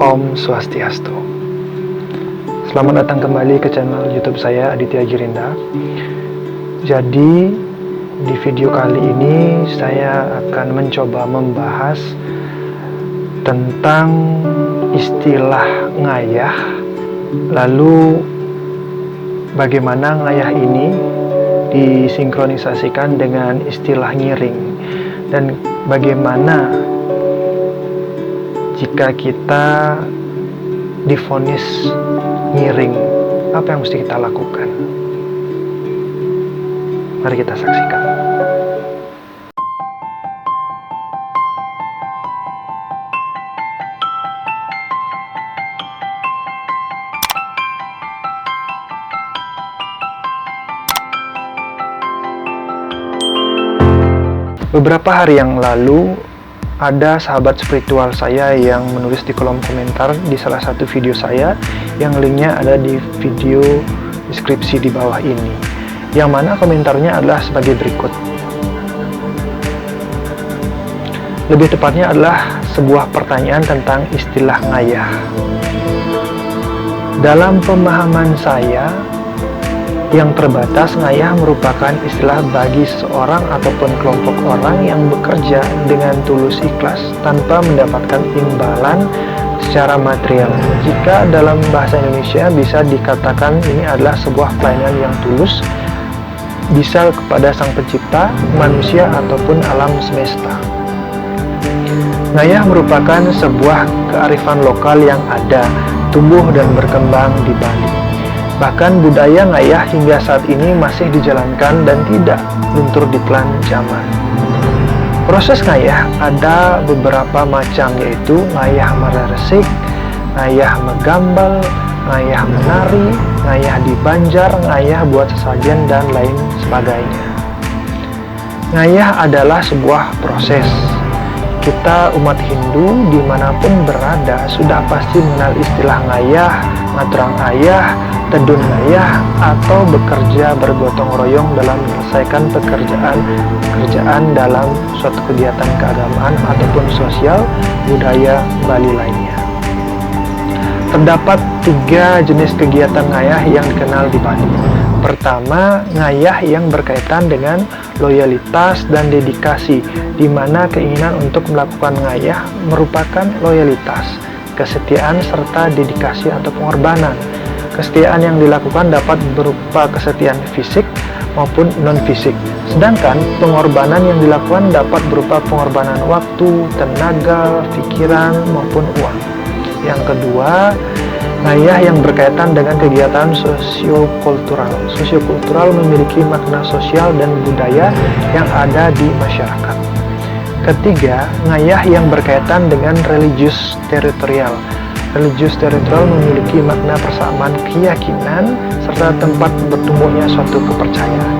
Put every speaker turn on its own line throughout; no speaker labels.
Om Swastiastu. Selamat datang kembali ke channel YouTube saya, Aditya Girinda. Jadi di video kali ini saya akan mencoba membahas tentang istilah ngayah, lalu bagaimana ngayah ini disinkronisasikan dengan istilah ngiring, dan bagaimana jika kita divonis ngiring, apa yang mesti kita lakukan? Mari kita saksikan. Beberapa hari yang lalu, ada sahabat spiritual saya yang menulis di kolom komentar di salah satu video saya, yang linknya ada di video deskripsi di bawah ini, yang mana komentarnya adalah sebagai berikut. Lebih tepatnya adalah sebuah pertanyaan tentang istilah ngayah. Dalam pemahaman saya yang terbatas, ngayah merupakan istilah bagi seseorang ataupun kelompok orang yang bekerja dengan tulus ikhlas tanpa mendapatkan imbalan secara material. Jika dalam bahasa Indonesia bisa dikatakan ini adalah sebuah pelayanan yang tulus, bisa kepada Sang Pencipta, manusia ataupun alam semesta. Ngayah merupakan sebuah kearifan lokal yang ada, tumbuh dan berkembang di Bali. Bahkan budaya ngayah hingga saat ini masih dijalankan dan tidak luntur ditelan zaman. Proses ngayah ada beberapa macam, yaitu ngayah meresik, ngayah menggambal, ngayah menari, ngayah dibanjar, ngayah buat sesajen, dan lain sebagainya. Ngayah adalah sebuah proses. Kita umat Hindu dimanapun berada sudah pasti mengenal istilah ngayah, ngaturang ayah, tedun ngayah, atau bekerja bergotong royong dalam menyelesaikan pekerjaan dalam suatu kegiatan keagamaan ataupun sosial budaya Bali lainnya. Terdapat 3 jenis kegiatan ngayah yang dikenal di Bali. Pertama, ngayah yang berkaitan dengan loyalitas dan dedikasi, di mana keinginan untuk melakukan ngayah merupakan loyalitas, kesetiaan, serta dedikasi atau pengorbanan. Kesetiaan yang dilakukan dapat berupa kesetiaan fisik maupun non-fisik, sedangkan pengorbanan yang dilakukan dapat berupa pengorbanan waktu, tenaga, pikiran, maupun uang. Yang kedua, ngayah yang berkaitan dengan kegiatan sosiokultural. Sosiokultural memiliki makna sosial dan budaya yang ada di masyarakat. Ketiga, ngayah yang berkaitan dengan religius teritorial. Religius teritorial memiliki makna persamaan keyakinan serta tempat bertumbuhnya suatu kepercayaan.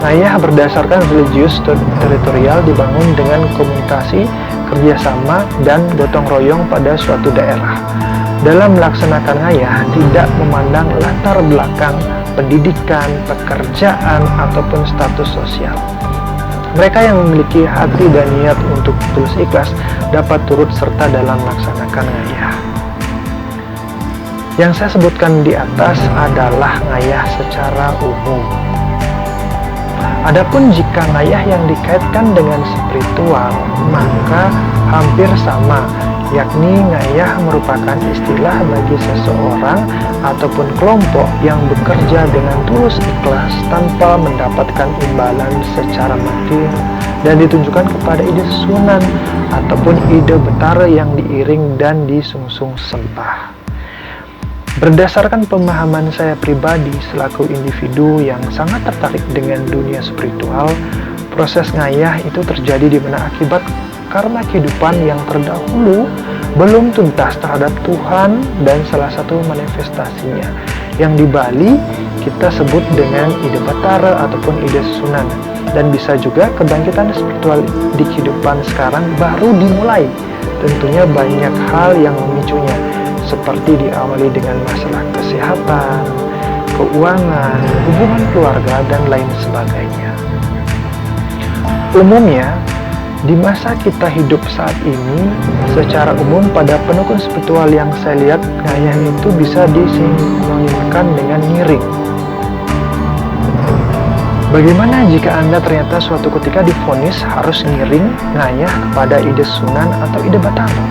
Ngayah berdasarkan religius teritorial dibangun dengan komunikasi, kerjasama, dan gotong royong pada suatu daerah. Dalam melaksanakan ngayah tidak memandang latar belakang, pendidikan, pekerjaan, ataupun status sosial. Mereka yang memiliki hati dan niat untuk tulus ikhlas dapat turut serta dalam melaksanakan ngayah. Yang saya sebutkan di atas adalah ngayah secara umum. Adapun jika ngayah yang dikaitkan dengan spiritual, maka hampir sama, yakni ngayah merupakan istilah bagi seseorang ataupun kelompok yang bekerja dengan tulus ikhlas tanpa mendapatkan imbalan secara material dan ditunjukkan kepada ide sunan ataupun ide betara yang diiring dan disungsung sembah. Berdasarkan pemahaman saya pribadi selaku individu yang sangat tertarik dengan dunia spiritual, proses ngayah itu terjadi di mana akibat karena kehidupan yang terdahulu belum tuntas terhadap Tuhan dan salah satu manifestasinya yang di Bali kita sebut dengan ide batara ataupun ide sunan, dan bisa juga kebangkitan spiritual di kehidupan sekarang baru dimulai. Tentunya banyak hal yang memicunya, seperti diawali dengan masalah kesehatan, keuangan, hubungan keluarga, dan lain sebagainya. Umumnya, Di masa kita hidup saat ini, secara umum pada penekun spiritual yang saya lihat, ngayah itu bisa disinonimkan dengan ngiring. Bagaimana jika Anda ternyata suatu ketika divonis harus ngiring, ngayah kepada ide sunan atau ide batara?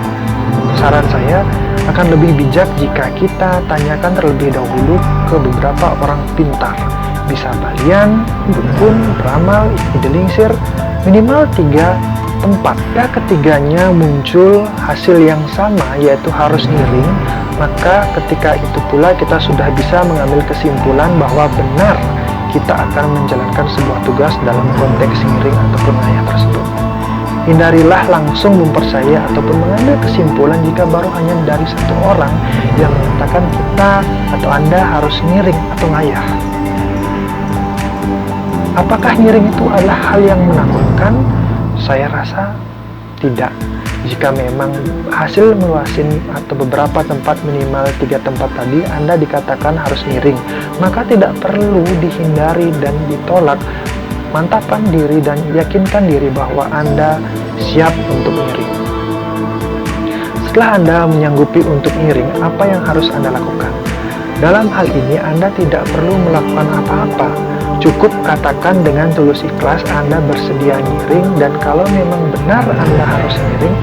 Saran saya, akan lebih bijak jika kita tanyakan terlebih dahulu ke beberapa orang pintar. Bisa balian, dukun, peramal, ide lingsir, minimal 3 tempat. Ya, ketiganya muncul hasil yang sama, yaitu harus ngiring, maka ketika itu pula kita sudah bisa mengambil kesimpulan bahwa benar kita akan menjalankan sebuah tugas dalam konteks ngiring ataupun ngayah tersebut. Hindarilah langsung mempercaya ataupun mengambil kesimpulan jika baru hanya dari satu orang yang mengatakan kita atau Anda harus ngiring atau ngayah. Apakah ngiring itu adalah hal yang menakutkan? Saya rasa tidak. Jika memang hasil meluasin atau beberapa tempat, minimal 3 tempat tadi Anda dikatakan harus ngiring, maka tidak perlu dihindari dan ditolak. Mantapkan diri dan yakinkan diri bahwa Anda siap untuk ngiring. Setelah Anda menyanggupi untuk ngiring, apa yang harus Anda lakukan? Dalam hal ini Anda tidak perlu melakukan apa-apa. Cukup katakan dengan tulus ikhlas Anda bersedia ngiring, dan kalau memang benar Anda harus ngiring,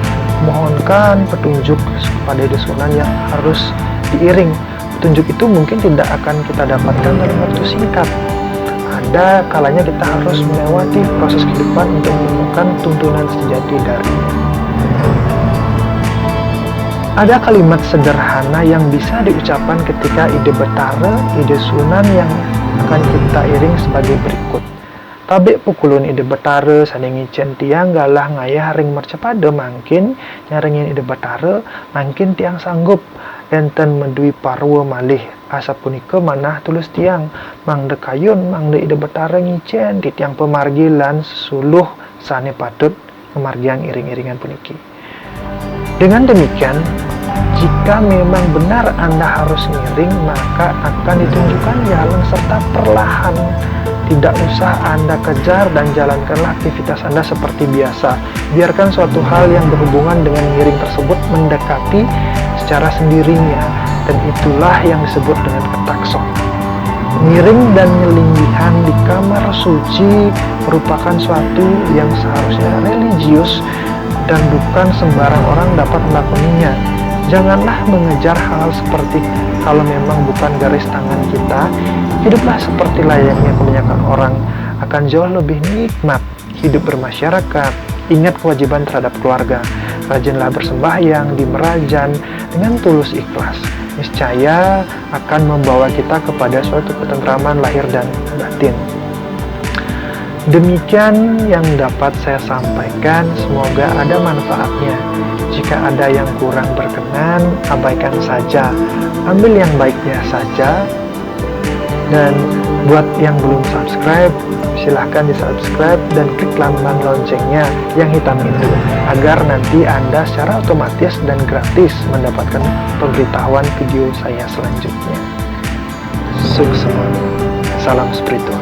mohonkan petunjuk kepada ide sunan yang harus diiring. Petunjuk itu mungkin tidak akan kita dapatkan dalam waktu singkat. Ada kalanya kita harus melewati proses kehidupan untuk menemukan tuntunan sejati darinya. Ada kalimat sederhana yang bisa diucapkan ketika ide betara, ide sunan yang akan kita iring sebagai berikut. Tabe pukulun ide betara sadeng icen tiang galah ngayah ring mercepada mangkin nyaringin ide betara mangkin tiang sanggup enten medui parwa malih asa punika manah tulus tiang mangde kayun mangde ide betara ngicen di tiang pemargilan sesuluh sane patut kemargian iring-iringan puniki. Dengan demikian, jika memang benar Anda harus ngiring, maka akan ditunjukkan jalan serta perlahan. Tidak usah Anda kejar dan jalankanlah aktivitas Anda seperti biasa. Biarkan suatu hal yang berhubungan dengan ngiring tersebut mendekati secara sendirinya, dan itulah yang disebut dengan ketaksok. Ngiring dan nyelinggihan di kamar suci merupakan suatu yang seharusnya religius dan bukan sembarang orang dapat melakukannya. Janganlah mengejar hal seperti kalau memang bukan garis tangan kita. Hiduplah seperti layaknya kebanyakan orang, akan jauh lebih nikmat hidup bermasyarakat. Ingat kewajiban terhadap keluarga. Rajinlah bersembahyang di merajan dengan tulus ikhlas. Niscaya akan membawa kita kepada suatu ketentraman lahir dan batin. Demikian yang dapat saya sampaikan, semoga ada manfaatnya. Jika ada yang kurang berkenan, abaikan saja. Ambil yang baiknya saja. Dan buat yang belum subscribe, silahkan di subscribe dan klik lambang loncengnya yang hitam itu, agar nanti Anda secara otomatis dan gratis mendapatkan pemberitahuan video saya selanjutnya. Sukses, salam spiritual.